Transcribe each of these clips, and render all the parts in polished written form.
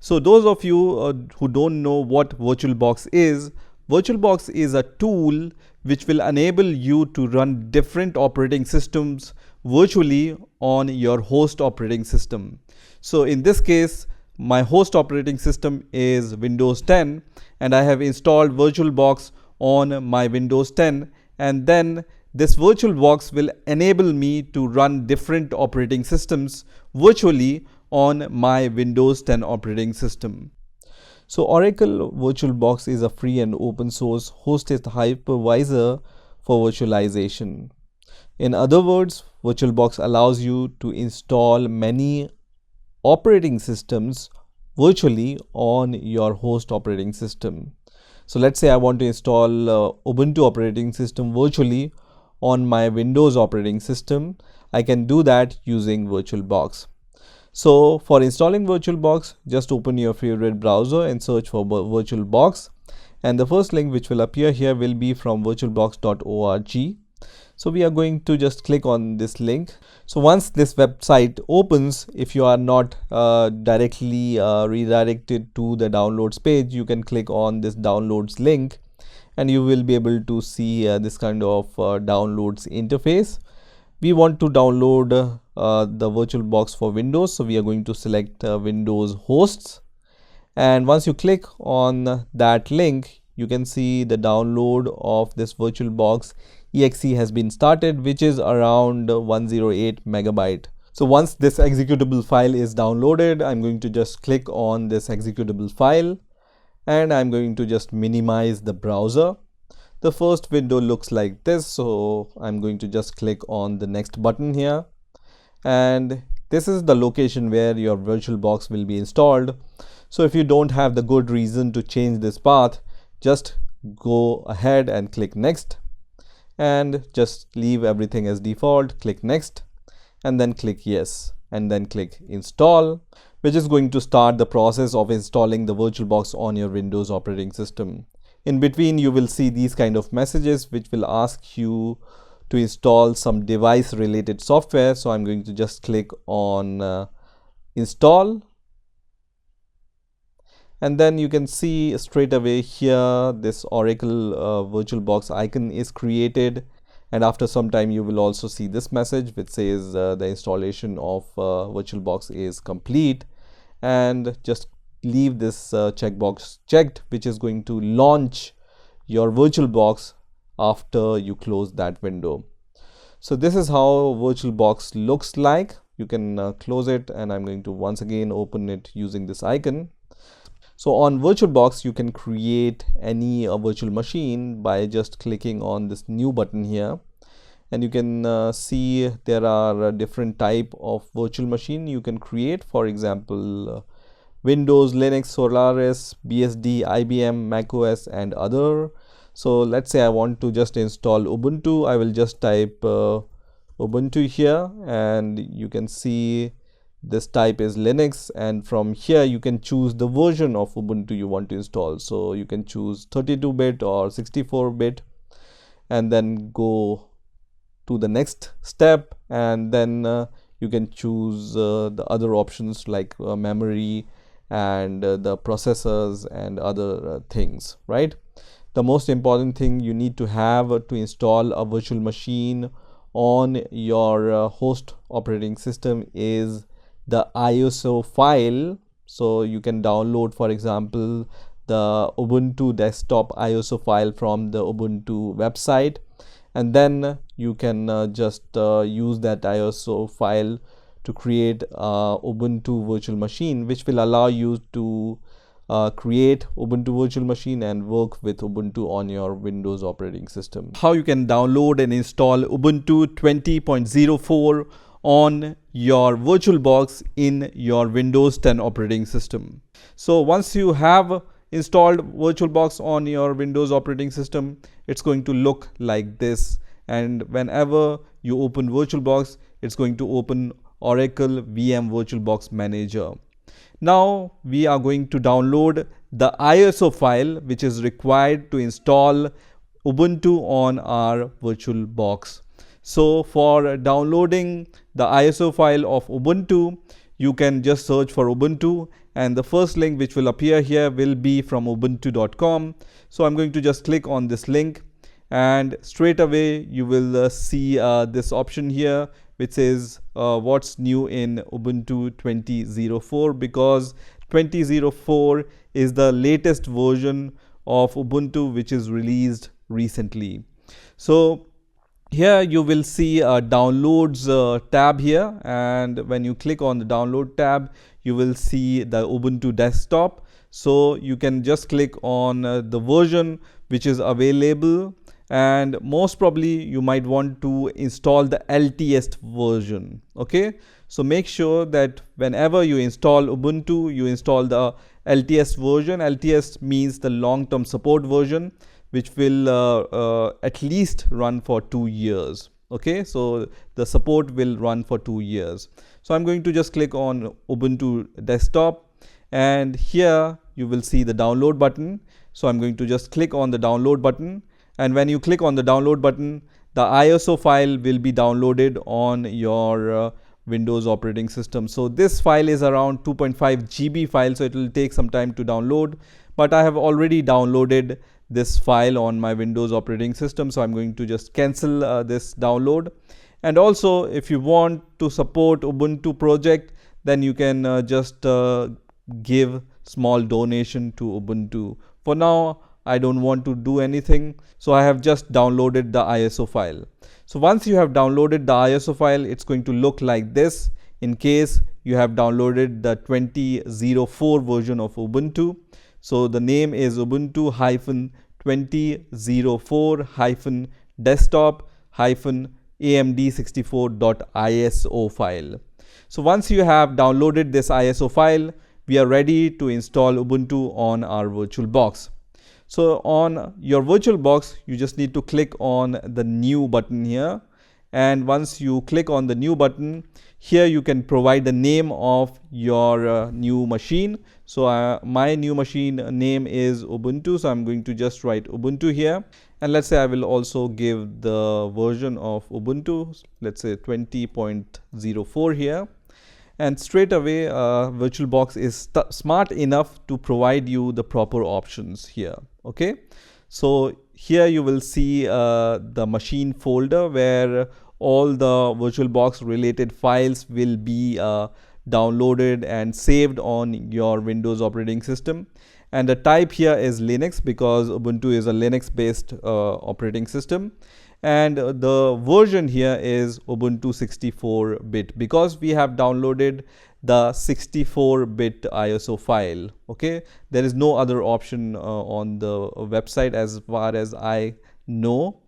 So those of you who don't know what VirtualBox is a tool which will enable you to run different operating systems virtually on your host operating system. So in this case, my host operating system is Windows 10 and I have installed VirtualBox on my Windows 10, and then this VirtualBox will enable me to run different operating systems virtually on my Windows 10 operating system. So Oracle VirtualBox is a free and open source hosted hypervisor for virtualization. In other words, VirtualBox allows you to install many operating systems virtually on your host operating system. So let's say I want to install Ubuntu operating system virtually on my Windows operating system. I can do that using VirtualBox. So for installing VirtualBox, just open your favorite browser and search for VirtualBox, and the first link which will appear here will be from virtualbox.org. So we are going to just click on this link. So once this website opens, if you are not directly redirected to the downloads page, you can click on this downloads link and you will be able to see this kind of downloads interface. We want to download the VirtualBox for Windows, so we are going to select Windows hosts, and once you click on that link, you can see the download of this VirtualBox exe has been started, which is around 108 megabyte. So once this executable file is downloaded, I'm going to just click on this executable file and I'm going to just minimize the browser. The first window looks like this, so I'm going to just click on the next button here, and this is the location where your VirtualBox will be installed. So if you don't have the good reason to change this path, just go ahead and click next, and just leave everything as default. Click next and then click yes, and then click install, which is going to start the process of installing the VirtualBox on your Windows operating system. In between, you will see these kind of messages which will ask you to install some device related software. So I'm going to just click on install, and then you can see straight away here this Oracle VirtualBox icon is created, and after some time you will also see this message which says the installation of VirtualBox is complete, and just leave this checkbox checked, which is going to launch your VirtualBox after you close that window. So this is how VirtualBox looks like. You can close it, and I'm going to once again open it using this icon. So on VirtualBox, you can create any virtual machine by just clicking on this new button here, and you can see there are different type of virtual machine you can create. For example, Windows, Linux, Solaris, BSD, IBM, macOS, and other. So let's say I want to just install Ubuntu. I will just type Ubuntu here, and you can see this type is Linux, and from here you can choose the version of Ubuntu you want to install. So you can choose 32-bit or 64-bit, and then go to the next step, and then you can choose the other options like memory and the processors and other things, right? The most important thing you need to have to install a virtual machine on your host operating system is the ISO file. So you can download, for example, the Ubuntu desktop ISO file from the Ubuntu website, and then you can just use that ISO file to create Ubuntu virtual machine, which will allow you to create Ubuntu virtual machine and work with Ubuntu on your Windows operating system. How you can download and install Ubuntu 20.04 on your VirtualBox in your Windows 10 operating system. So once you have installed VirtualBox on your Windows operating system, it's going to look like this, and whenever you open VirtualBox, it's going to open Oracle VM VirtualBox Manager. Now we are going to download the ISO file which is required to install Ubuntu on our VirtualBox. So for downloading the ISO file of Ubuntu, you can just search for Ubuntu and the first link which will appear here will be from ubuntu.com. So I'm going to just click on this link, and straight away you will see this option here which says what's new in Ubuntu 20.04, because 20.04 is the latest version of Ubuntu which is released recently. So here you will see a downloads tab here, and when you click on the download tab you will see the Ubuntu desktop. So you can just click on the version which is available, and most probably you might want to install the LTS version. Okay, so make sure that whenever you install Ubuntu, you install the LTS version. LTS means the long-term support version, which will at least run for 2 years. Okay, so the support will run for 2 years. So I'm going to just click on Ubuntu desktop, and here you will see the download button. So I'm going to just click on the download button, and when you click on the download button, the ISO file will be downloaded on your Windows operating system. So this file is around 2.5 GB file, so it will take some time to download, but I have already downloaded this file on my Windows operating system, so I'm going to just cancel this download. And also, if you want to support Ubuntu project, then you can just give small donation to Ubuntu. For now, I don't want to do anything, so I have just downloaded the ISO file. So once you have downloaded the ISO file, it's going to look like this. In case you have downloaded the 20.04 version of Ubuntu, so the name is Ubuntu-2004-desktop-amd64.iso file. So once you have downloaded this ISO file, we are ready to install Ubuntu on our VirtualBox. So on your VirtualBox, you just need to click on the new button here. And once you click on the new button, here you can provide the name of your new machine. So my new machine name is Ubuntu. So I'm going to just write Ubuntu here. And let's say I will also give the version of Ubuntu, let's say 20.04 here. And straight away, VirtualBox is smart enough to provide you the proper options here. Okay, so here you will see the machine folder where all the VirtualBox related files will be downloaded and saved on your Windows operating system. And the type here is Linux, because Ubuntu is a Linux based operating system. And the version here is Ubuntu 64-bit, because we have downloaded the 64-bit ISO file. Okay, there is no other option on the website as far as I know.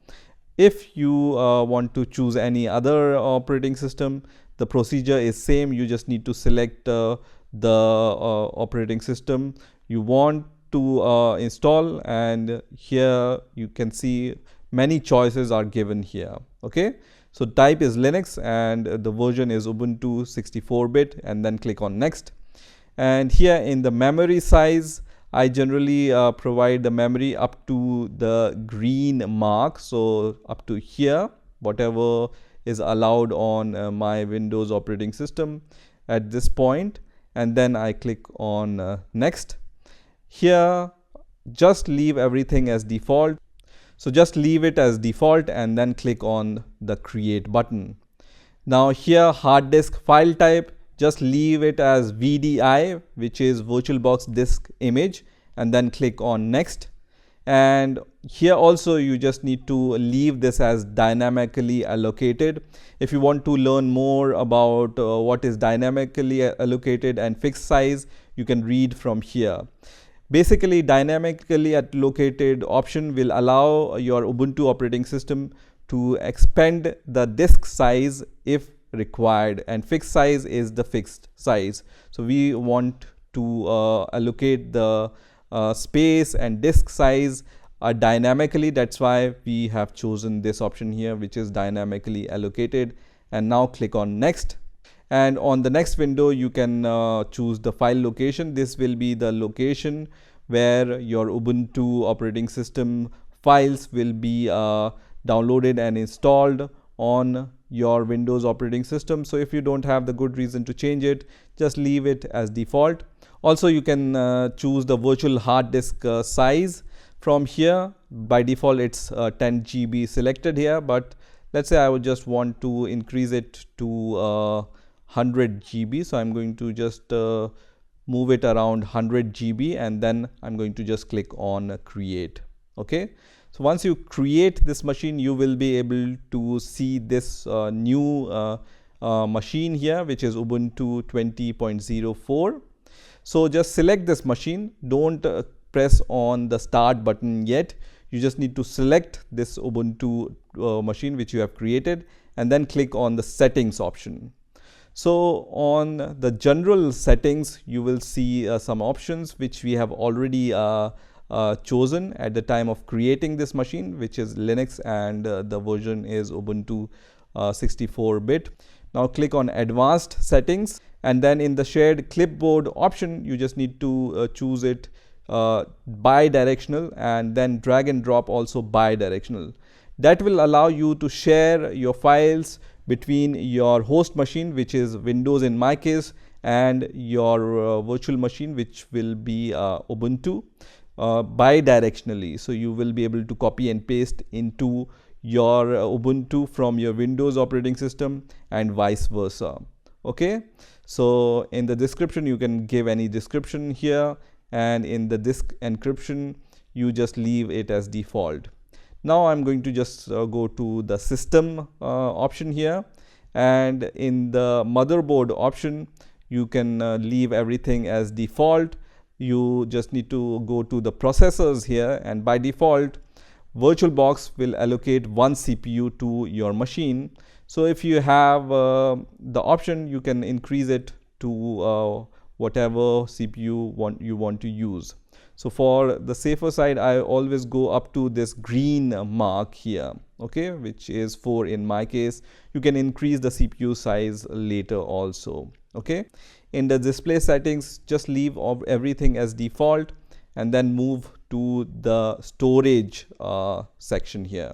If you want to choose any other operating system, the procedure is same. You just need to select the operating system you want to install, and here you can see many choices are given here. Okay, so type is Linux and the version is Ubuntu 64-bit, and then click on next. And here in the memory size, I generally provide the memory up to the green mark, so up to here, whatever is allowed on my Windows operating system at this point, and then I click on next. Here just leave everything as default. So just leave it as default and then click on the create button. Now here hard disk file type, just leave it as VDI, which is VirtualBox disk image, and then click on next. And here also you just need to leave this as dynamically allocated. If you want to learn more about what is dynamically allocated and fixed size, you can read from here. Basically, dynamically allocated option will allow your Ubuntu operating system to expand the disk size if required, and fixed size is the fixed size. So we want to allocate the space and disk size dynamically. That's why we have chosen this option here, which is dynamically allocated. And now click on next. And on the next window, you can choose the file location. This will be the location where your Ubuntu operating system files will be downloaded and installed on your Windows operating system. So if you don't have the good reason to change it, just leave it as default. Also, you can choose the virtual hard disk size from here. By default, it's 10 GB selected here, but let's say I would just want to increase it to 100 GB. So I'm going to just move it around 100 GB, and then I'm going to just click on create. Okay. So once you create this machine, you will be able to see this new machine here, which is Ubuntu 20.04. So just select this machine. Don't press on the start button yet. You just need to select this Ubuntu machine which you have created, and then click on the settings option. So on the general settings, you will see some options which we have already chosen at the time of creating this machine, which is Linux, and the version is Ubuntu 64-bit. Now click on advanced settings, and then in the shared clipboard option, you just need to choose it bi-directional, and then drag and drop also bi-directional. That will allow you to share your files between your host machine, which is Windows in my case, and your virtual machine, which will be Ubuntu, bi-directionally. So you will be able to copy and paste into your Ubuntu from your Windows operating system, and vice versa. Okay, so in the description you can give any description here, and in the disk encryption you just leave it as default. Now I'm going to just go to the system option here, and in the motherboard option you can leave everything as default. You just need to go to the processors here, and by default VirtualBox will allocate one CPU to your machine. So if you have the option, you can increase it to whatever CPU you want to use. So for the safer side, I always go up to this green mark here, okay, which is 4 in my case. You can increase the CPU size later also. Okay, in the display settings, just leave everything as default, and then move to the storage section here.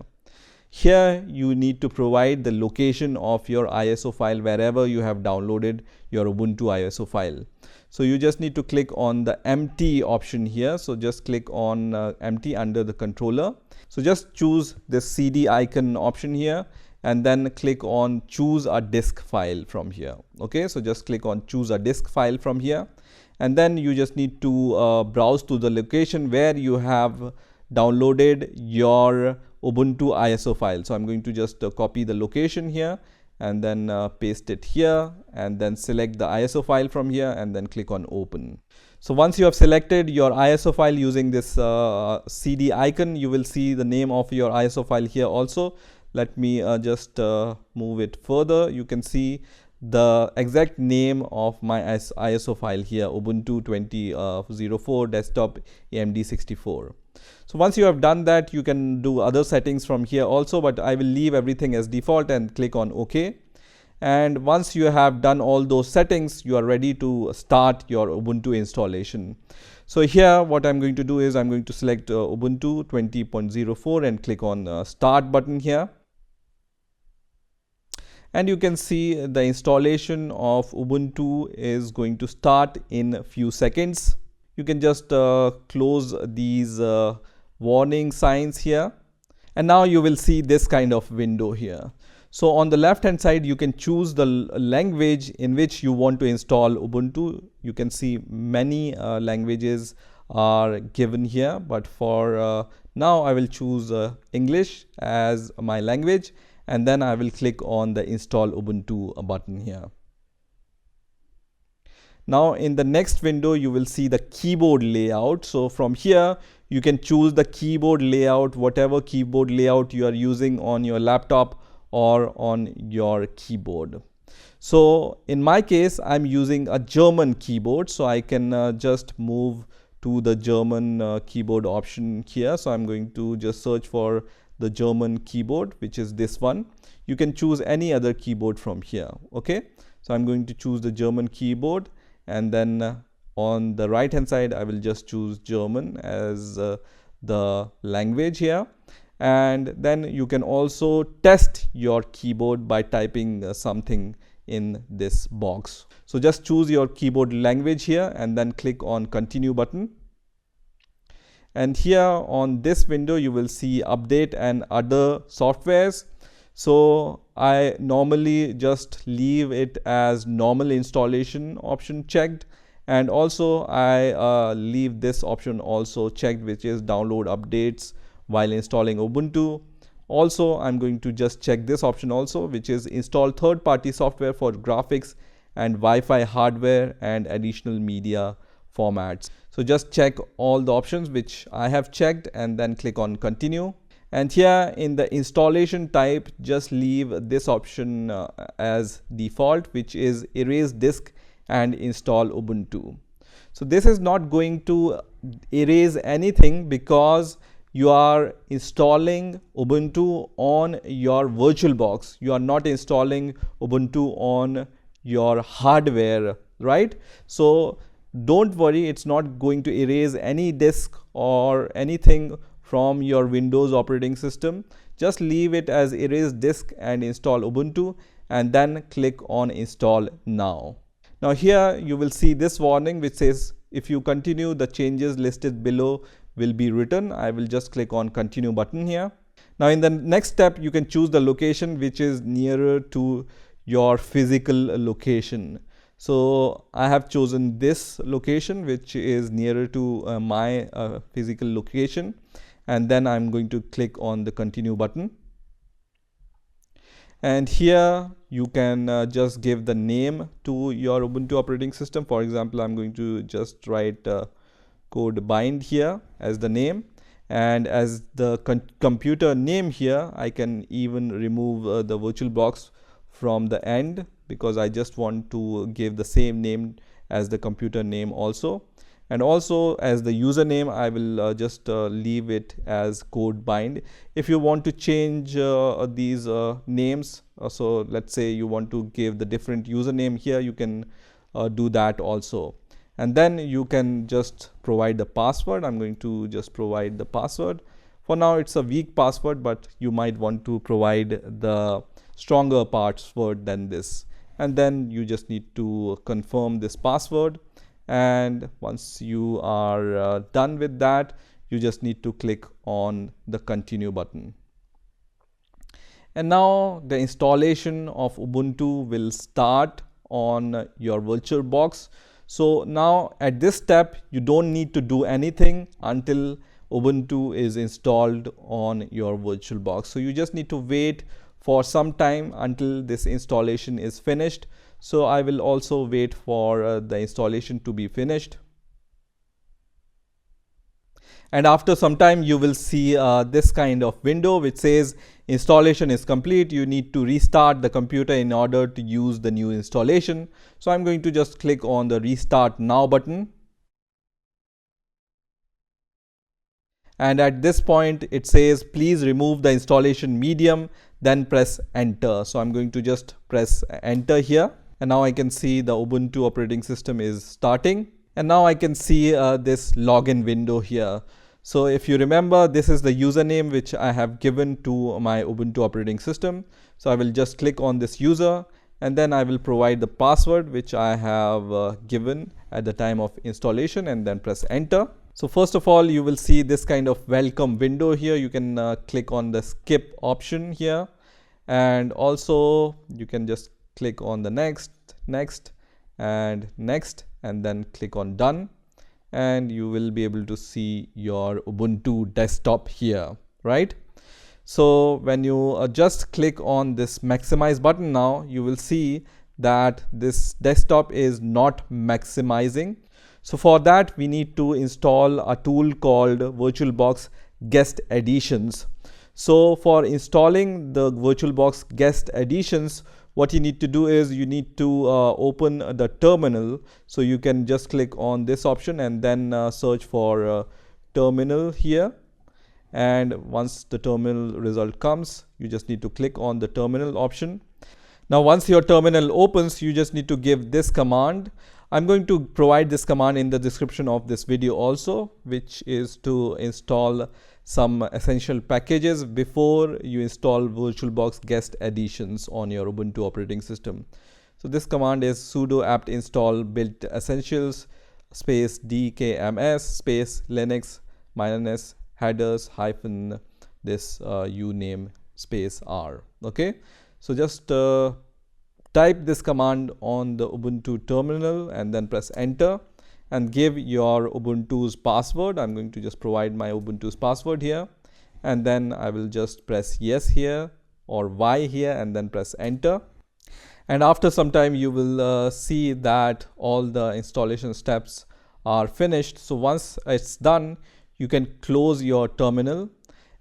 Here you need to provide the location of your ISO file wherever you have downloaded your Ubuntu ISO file. So you just need to click on the empty option here. So just click on empty under the controller. So just choose the CD icon option here, and then click on choose a disk file from here. Okay, so just click on choose a disk file from here, and then you just need to browse to the location where you have downloaded your Ubuntu ISO file. So I'm going to just copy the location here, and then paste it here, and then select the ISO file from here, and then click on open. So once you have selected your ISO file using this CD icon, you will see the name of your ISO file here also. Let me just move it further. You can see the exact name of my ISO file here, Ubuntu 2004 desktop AMD 64. So once you have done that, you can do other settings from here also, but I will leave everything as default and click on OK. And once you have done all those settings, you are ready to start your Ubuntu installation. So here what I'm going to do is I'm going to select Ubuntu 20.04 and click on start button here. And you can see the installation of Ubuntu is going to start in a few seconds. You can just close these warning signs here, and now you will see this kind of window here. So on the left hand side, you can choose the language in which you want to install Ubuntu. You can see many languages are given here, but for now I will choose English as my language, and then I will click on the install Ubuntu button here. Now in the next window, you will see the keyboard layout. So from here, you can choose the keyboard layout, whatever keyboard layout you are using on your laptop or on your keyboard. So in my case, I'm using a German keyboard, so I can just move to the German keyboard option here. So I'm going to just search for the German keyboard, which is this one. You can choose any other keyboard from here. Okay, so I'm going to choose the German keyboard, and then on the right hand side I will just choose German as the language here. And then you can also test your keyboard by typing something in this box. So just choose your keyboard language here and then click on continue button. And here on this window you will see update and other softwares. So I normally just leave it as normal installation option checked, and also I leave this option also checked, which is download updates while installing Ubuntu. Also I'm going to just check this option also, which is install third-party software for graphics and Wi-Fi hardware and additional media formats. So just check all the options which I have checked and then click on continue. And here in the installation type, just leave this option as default, which is erase disk and install Ubuntu. So this is not going to erase anything because you are installing Ubuntu on your VirtualBox. You are not installing Ubuntu on your hardware, right? So don't worry, it's not going to erase any disk or anything from your Windows operating system. Just leave it as erase disk and install Ubuntu, and then click on install now. Now here you will see this warning which says if you continue, the changes listed below will be written. I will just click on continue button here. Now in the next step, you can choose the location which is nearer to your physical location. So I have chosen this location which is nearer to my physical location, and then I'm going to click on the continue button. And here you can just give the name to your Ubuntu operating system. For example, I'm going to just write code bind here as the name, and as the computer name here I can even remove the VirtualBox from the end, because I just want to give the same name as the computer name also. And also as the username, I will just leave it as code bind. If you want to change these names, so let's say you want to give the different username here, you can do that also. And then you can just provide the password. I'm going to just provide the password. For now it's a weak password, but you might want to provide the stronger password than this. And then you just need to confirm this password. And once you are done with that, you just need to click on the continue button. And now the installation of Ubuntu will start on your VirtualBox. So now at this step, you don't need to do anything until Ubuntu is installed on your VirtualBox. So you just need to wait for some time until this installation is finished. So I will also wait for the installation to be finished. And after some time you will see this kind of window which says installation is complete. You need to restart the computer in order to use the new installation. So I'm going to just click on the restart now button. And at this point it says please remove the installation medium, then press enter. So I'm going to just press enter here. And now I can see the Ubuntu operating system is starting. And now I can see this login window here. So if you remember, this is the username which I have given to my Ubuntu operating system. So I will just click on this user, and then I will provide the password which I have given at the time of installation, and then press enter. So first of all, you will see this kind of welcome window here. You can click on the skip option here, and also you can just click on the next, and then click on done, and you will be able to see your Ubuntu desktop here, right? So when you just click on this maximize button, now you will see that this desktop is not maximizing. So for that we need to install a tool called VirtualBox Guest Editions. So for installing the VirtualBox Guest Editions, what you need to do is you need to open the terminal. So you can just click on this option and then search for terminal here. And once the terminal result comes, you just need to click on the terminal option. Now once your terminal opens, you just need to give this command. I'm going to provide this command in the description of this video also, which is to install some essential packages before you install VirtualBox Guest Editions on your Ubuntu operating system. So this command is sudo apt install build essentials space dkms space linux minus headers hyphen this uname space r. Okay, so just type this command on the Ubuntu terminal and then press enter and give your Ubuntu's password. I'm going to just provide my Ubuntu's password here, and then I will just press yes here or Y here and then press enter. And after some time you will see that all the installation steps are finished. So once it's done, you can close your terminal.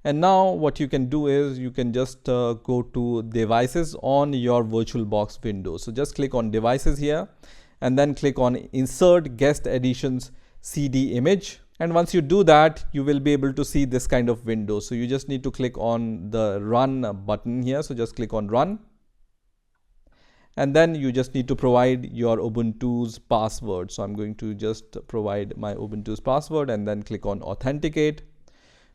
And now what you can do is you can just go to devices on your VirtualBox window. So just click on devices here and then click on insert guest editions CD image. And once you do that, you will be able to see this kind of window. So you just need to click on the run button here. So just click on run. And then you just need to provide your Ubuntu's password. So I'm going to just provide my Ubuntu's password and then click on authenticate,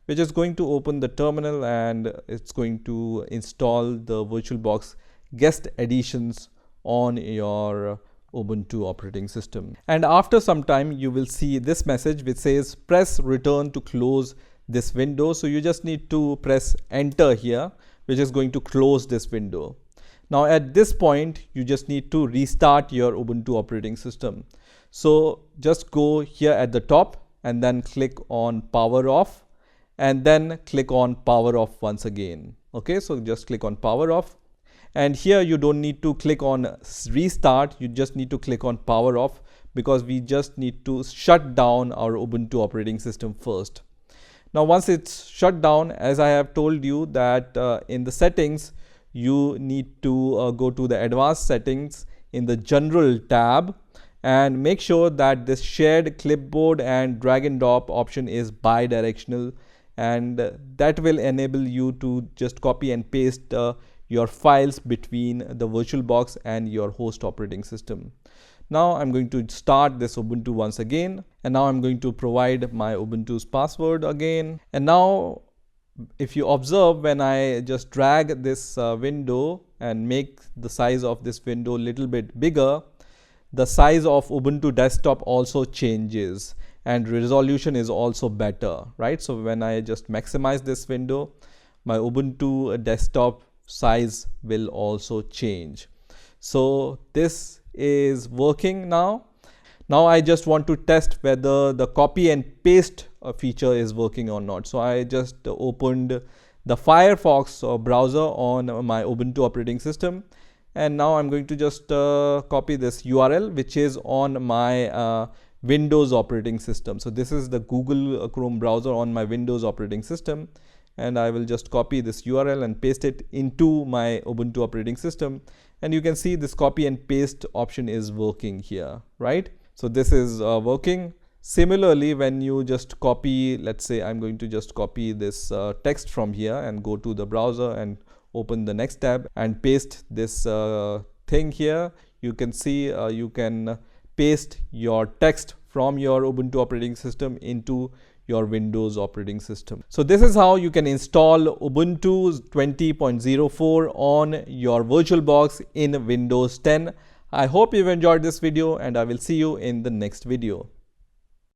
which is going to open the terminal and it's going to install the VirtualBox guest editions on your Ubuntu operating system. And after some time you will see this message which says press return to close this window. So you just need to press enter here, which is going to close this window. Now at this point you just need to restart your Ubuntu operating system. So just go here at the top and then click on power off and then click on power off once again. Okay, so just click on power off, and here you don't need to click on restart, you just need to click on power off because we just need to shut down our Ubuntu operating system first. Now once it's shut down, as I have told you that in the settings you need to go to the advanced settings in the general tab and make sure that this shared clipboard and drag and drop option is bi-directional, and that will enable you to just copy and paste your files between the VirtualBox and your host operating system. Now I'm going to start this Ubuntu once again, and now I'm going to provide my Ubuntu's password again. And now if you observe, when I just drag this window and make the size of this window a little bit bigger, the size of Ubuntu desktop also changes and resolution is also better, right? So when I just maximize this window, my Ubuntu desktop size will also change. So this is working now. Now I just want to test whether the copy and paste feature is working or not. So I just opened the Firefox browser on my Ubuntu operating system, and now I'm going to just copy this URL which is on my Windows operating system. So this is the Google Chrome browser on my Windows operating system, and I will just copy this URL and paste it into my Ubuntu operating system, and you can see this copy and paste option is working here, right? So this is working. Similarly, when you just copy, let's say I'm going to just copy this text from here and go to the browser and open the next tab and paste this thing here, you can see you can paste your text from your Ubuntu operating system into your Windows operating system. So this is how you can install Ubuntu 20.04 on your VirtualBox in Windows 10. I hope you've enjoyed this video, and I will see you in the next video.